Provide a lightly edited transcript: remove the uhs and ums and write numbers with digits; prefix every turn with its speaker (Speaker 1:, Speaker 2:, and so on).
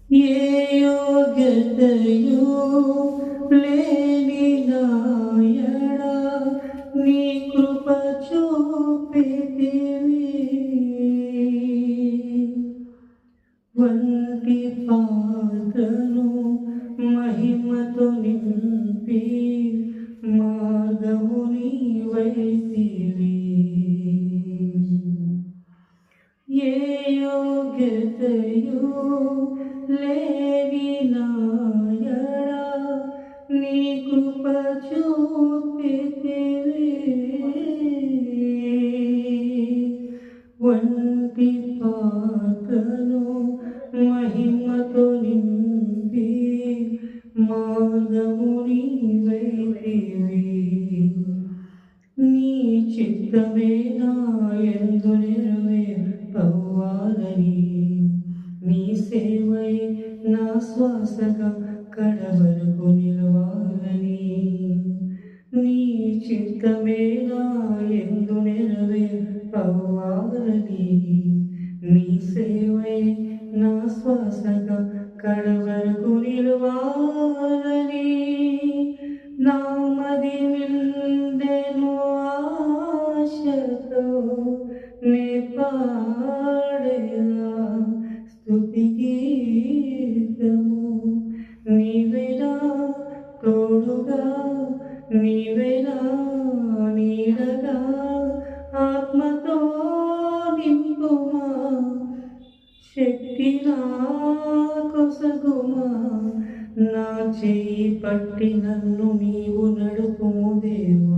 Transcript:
Speaker 1: ఏ యోగ్యతయు లేని నాయడా నీ కృప చూపితివి వంటి పాత్రను మహిమతో నింపి మార్గము నీవైతివి ఏ యోగ్యతయు లేని నాయడా నీ కృప చూపితివి వంటి పాత్రను మహిమతో నింపి మార్గము నీవైతివి నీ చిత్తమే నా యందు నెరవేర్పవ్వాలని నీ సేవై నా శ్వాసగా కడవరకు నిలవాలని నీ చిత్తమే నా యందు నెరవేర్పవ్వాలని నీ సేవై నా శ్వాసగా కడవరకు నిలవాలని నా మది నిండెను ఆశతో నే పాడేలా స్తుతి గీతము నీవేనా తోడుగా నీవేనా నీడగా ఆత్మతో నింపుమా శక్తి నా కొసగుమా నా చేయి పట్టి నన్ను నీవు నడుపుము దేవా